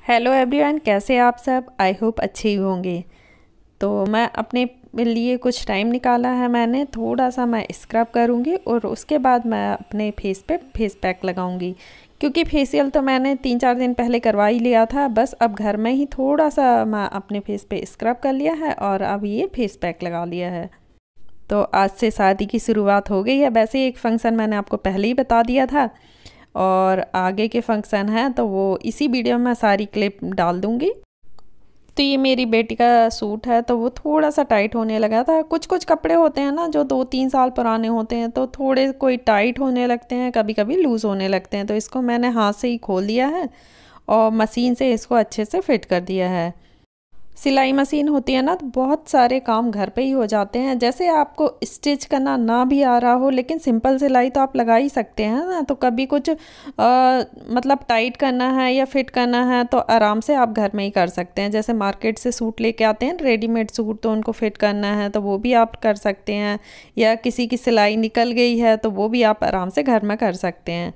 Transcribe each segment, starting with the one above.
Hello everyone, कैसे हैं आप सब। आई होप अच्छे ही होंगे। तो मैं अपने लिए कुछ टाइम निकाला है, मैंने थोड़ा सा मैं स्क्रब करूँगी और उसके बाद मैं अपने फेस पे फेस पैक लगाऊंगी। क्योंकि फेशियल तो मैंने 3-4 दिन पहले करवा ही लिया था, बस अब घर में ही थोड़ा सा मैं अपने फेस पे स्क्रब कर लिया है और अब ये फेस पैक लगा लिया है। तो आज से शादी की शुरुआत हो गई है। वैसे एक फ़ंक्शन मैंने आपको पहले ही बता दिया था और आगे के फंक्शन हैं तो वो इसी वीडियो में सारी क्लिप डाल दूँगी। तो ये मेरी बेटी का सूट है, तो वो थोड़ा सा टाइट होने लगा था। कुछ कुछ कपड़े होते हैं ना जो 2-3 साल पुराने होते हैं, तो थोड़े कोई टाइट होने लगते हैं, कभी कभी लूज़ होने लगते हैं। तो इसको मैंने हाथ से ही खोल दिया है और मशीन से इसको अच्छे से फिट कर दिया है। सिलाई मशीन होती है ना, तो बहुत सारे काम घर पे ही हो जाते हैं। जैसे आपको स्टिच करना ना भी आ रहा हो, लेकिन सिंपल सिलाई तो आप लगा ही सकते हैं ना। तो कभी कुछ मतलब टाइट करना है या फिट करना है तो आराम से आप घर में ही कर सकते हैं। जैसे मार्केट से सूट लेके आते हैं रेडीमेड सूट, तो उनको फिट करना है तो वो भी आप कर सकते हैं। या किसी की सिलाई निकल गई है तो वो भी आप आराम से घर में कर सकते हैं।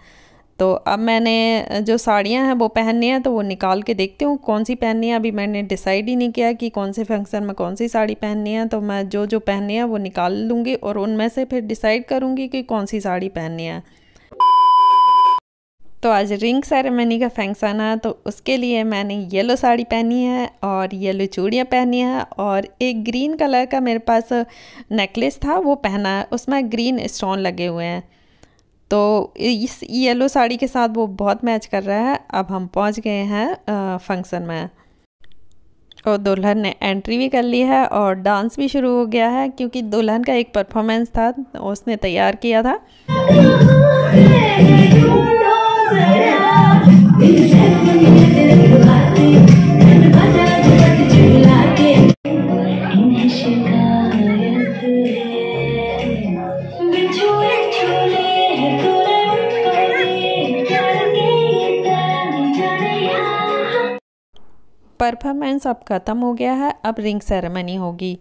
तो अब मैंने जो साड़ियाँ हैं वो पहननी है, तो वो निकाल के देखती हूँ कौन सी पहननी है। अभी मैंने डिसाइड ही नहीं किया कि कौन से फंक्शन में कौन सी साड़ी पहननी है। तो मैं जो जो पहननी है वो निकाल लूँगी और उनमें से फिर डिसाइड करूँगी कि कौन सी साड़ी पहननी है। तो आज रिंग सेरेमनी का फंक्शन है, तो उसके लिए मैंने येलो साड़ी पहनी है और येलो चूड़ियाँ पहनी है और एक ग्रीन कलर का मेरे पास नेकलेस था, वो पहना है। उसमें ग्रीन स्टोन लगे हुए हैं, तो इस येलो साड़ी के साथ वो बहुत मैच कर रहा है। अब हम पहुंच गए हैं फंक्शन में और दुल्हन ने एंट्री भी कर ली है और डांस भी शुरू हो गया है, क्योंकि दुल्हन का एक परफॉर्मेंस था उसने तैयार किया था। परफॉर्मेंस अब ख़त्म हो गया है, अब रिंग सेरेमनी होगी।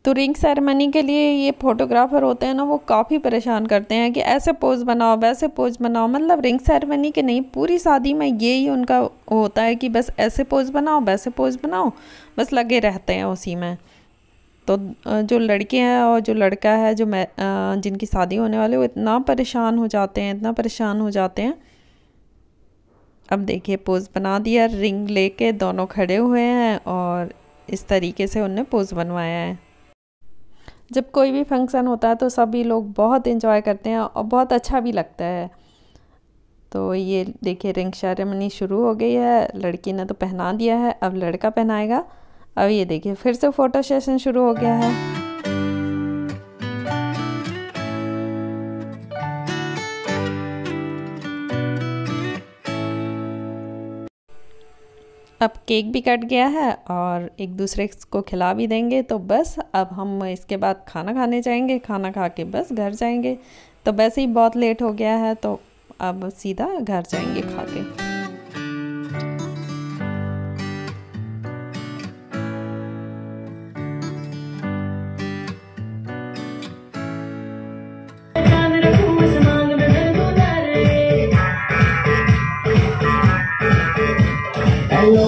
तो रिंग सेरेमनी के लिए ये फोटोग्राफर होते हैं ना, वो काफ़ी परेशान करते हैं कि ऐसे पोज बनाओ वैसे पोज बनाओ। मतलब रिंग सेरेमनी के नहीं, पूरी शादी में यही उनका होता है कि बस ऐसे पोज बनाओ वैसे पोज बनाओ, बस लगे रहते हैं उसी में। तो जो लड़के हैं और जो लड़का है, जो मैं जिनकी शादी होने वाले, वो इतना परेशान हो जाते हैं, इतना परेशान हो जाते हैं। अब देखिए पोज बना दिया, रिंग लेके दोनों खड़े हुए हैं और इस तरीके से उनने पोज बनवाया है। जब कोई भी फंक्शन होता है तो सभी लोग बहुत एंजॉय करते हैं और बहुत अच्छा भी लगता है। तो ये देखिए रिंग सेरेमनी शुरू हो गई है। लड़की ने तो पहना दिया है, अब लड़का पहनाएगा। अब ये देखिए फिर से फ़ोटो सेशन शुरू हो गया है। अब केक भी कट गया है और एक दूसरे को खिला भी देंगे। तो बस अब हम इसके बाद खाना खाने जाएंगे, खाना खा के बस घर जाएंगे। तो वैसे ही बहुत लेट हो गया है, तो अब सीधा घर जाएंगे खा के। हेलो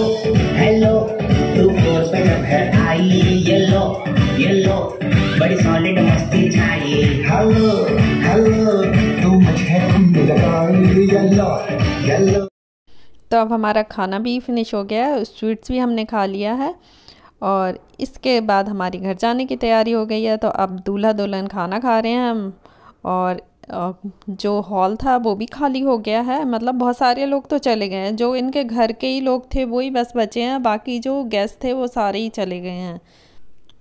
हेलो, 2 फ्लोर्स पे जब घर आई, येलो येलो बड़ी सॉलिड मस्ती छाई। हेलो हेलो, तू मुझे लगाई, येलो येलो। तो अब हमारा खाना भी फिनिश हो गया है, स्वीट्स भी हमने खा लिया है और इसके बाद हमारी घर जाने की तैयारी हो गई है। तो अब दूल्हा दुल्हन खाना खा रहे हैं हम और जो हॉल था वो भी खाली हो गया है। मतलब बहुत सारे लोग तो चले गए हैं, जो इनके घर के ही लोग थे वही बस बचे हैं, बाकी जो गेस्ट थे वो सारे ही चले गए हैं।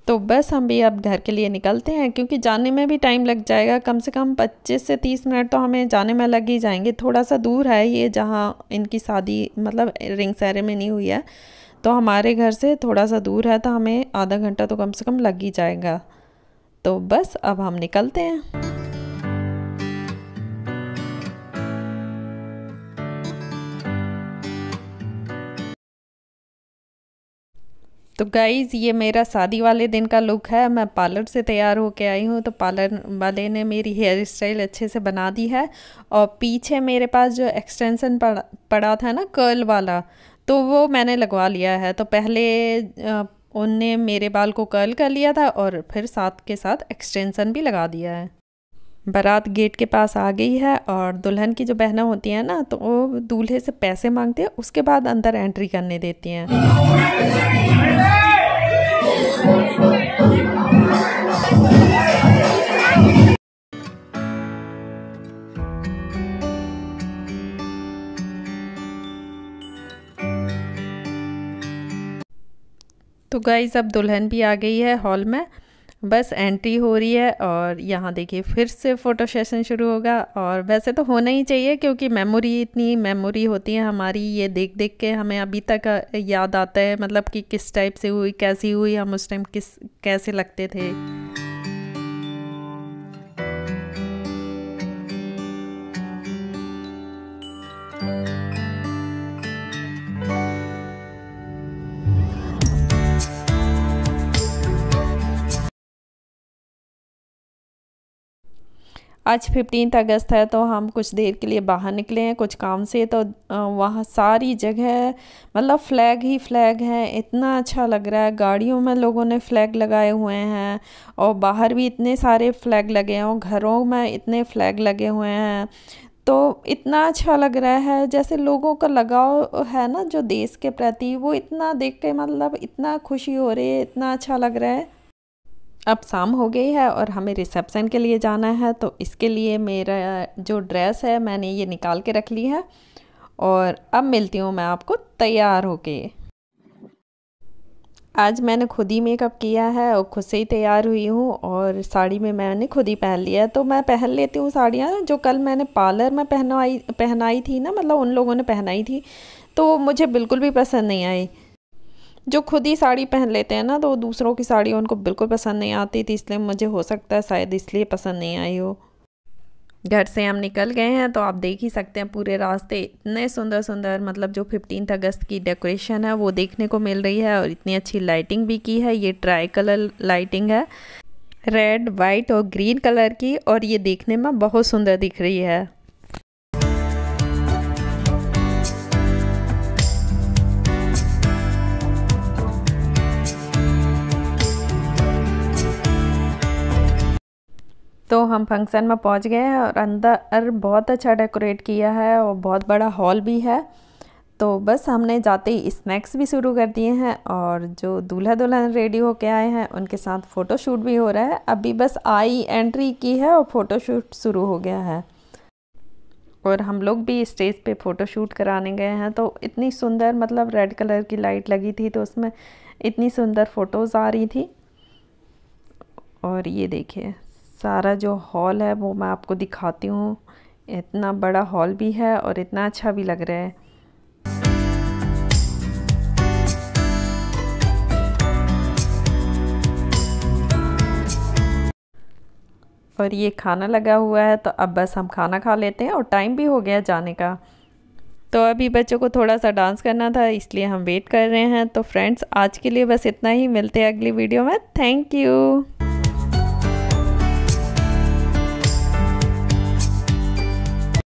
तो बस हम भी अब घर के लिए निकलते हैं, क्योंकि जाने में भी टाइम लग जाएगा। कम से कम 25 से 30 मिनट तो हमें जाने में लग ही जाएंगे। थोड़ा सा दूर है ये जहाँ इनकी शादी मतलब रिंग सेरेमनी हुई है, तो हमारे घर से थोड़ा सा दूर है, तो हमें आधा घंटा तो कम से कम लग ही जाएगा। तो बस अब हम निकलते हैं। तो गाइज़ ये मेरा शादी वाले दिन का लुक है। मैं पार्लर से तैयार होके आई हूँ, तो पार्लर वाले ने मेरी हेयर स्टाइल अच्छे से बना दी है। और पीछे मेरे पास जो एक्सटेंशन पड़ा था ना कर्ल वाला, तो वो मैंने लगवा लिया है। तो पहले उनने मेरे बाल को कर्ल कर लिया था और फिर साथ के साथ एक्सटेंशन भी लगा दिया है। बारात गेट के पास आ गई है और दुल्हन की जो बहनें होती हैं ना, तो वो दूल्हे से पैसे मांगती है, उसके बाद अंदर एंट्री करने देती हैं। तो गाइस अब दुल्हन भी आ गई है हॉल में, बस एंट्री हो रही है और यहाँ देखिए फिर से फ़ोटो सेशन शुरू होगा। और वैसे तो होना ही चाहिए क्योंकि इतनी मेमोरी होती है हमारी, ये देख देख के हमें अभी तक याद आता है, मतलब कि किस टाइप से हुई, कैसी हुई, हम उस टाइम कैसे लगते थे। आज 15 अगस्त है, तो हम कुछ देर के लिए बाहर निकले हैं कुछ काम से। तो वहाँ सारी जगह मतलब फ्लैग ही फ्लैग है, इतना अच्छा लग रहा है। गाड़ियों में लोगों ने फ्लैग लगाए हुए हैं और बाहर भी इतने सारे फ्लैग लगे हैं और घरों में इतने फ्लैग लगे हुए हैं। तो इतना अच्छा लग रहा है, जैसे लोगों का लगाव है ना जो देश के प्रति, वो इतना देख के मतलब इतना खुशी हो रही है, इतना अच्छा लग रहा है। अब शाम हो गई है और हमें रिसेप्शन के लिए जाना है, तो इसके लिए मेरा जो ड्रेस है मैंने ये निकाल के रख ली है और अब मिलती हूँ मैं आपको तैयार होके। आज मैंने खुद ही मेकअप किया है और खुद से ही तैयार हुई हूँ और साड़ी में मैंने खुद ही पहन लिया है। तो मैं पहन लेती हूँ साड़ियाँ जो कल मैंने पार्लर में पहनाई थी ना, मतलब उन लोगों ने पहनाई थी, तो मुझे बिल्कुल भी पसंद नहीं आई। जो खुद ही साड़ी पहन लेते हैं ना, तो दूसरों की साड़ी उनको बिल्कुल पसंद नहीं आती थी, इसलिए मुझे हो सकता है शायद इसलिए पसंद नहीं आई हो। घर से हम निकल गए हैं, तो आप देख ही सकते हैं पूरे रास्ते इतने सुंदर सुंदर, मतलब जो 15 अगस्त की डेकोरेशन है वो देखने को मिल रही है और इतनी अच्छी लाइटिंग भी की है। ये ट्राई कलर लाइटिंग है, रेड, वाइट और ग्रीन कलर की, और ये देखने में बहुत सुंदर दिख रही है। तो हम फंक्शन में पहुंच गए हैं और अंदर बहुत अच्छा डेकोरेट किया है और बहुत बड़ा हॉल भी है। तो बस हमने जाते ही स्नैक्स भी शुरू कर दिए हैं और जो दूल्हा दुल्हन रेडी होके आए हैं उनके साथ फ़ोटो शूट भी हो रहा है। अभी बस एंट्री की है और फ़ोटो शूट शुरू हो गया है और हम लोग भी स्टेज पे फ़ोटो शूट कराने गए हैं। तो इतनी सुंदर, मतलब रेड कलर की लाइट लगी थी तो उसमें इतनी सुंदर फ़ोटोज़ आ रही थी। और ये देखिए सारा जो हॉल है वो मैं आपको दिखाती हूँ, इतना बड़ा हॉल भी है और इतना अच्छा भी लग रहा है। और ये खाना लगा हुआ है, तो अब बस हम खाना खा लेते हैं और टाइम भी हो गया जाने का। तो अभी बच्चों को थोड़ा सा डांस करना था, इसलिए हम वेट कर रहे हैं। तो फ्रेंड्स आज के लिए बस इतना ही, मिलते हैं अगली वीडियो में। Thank you.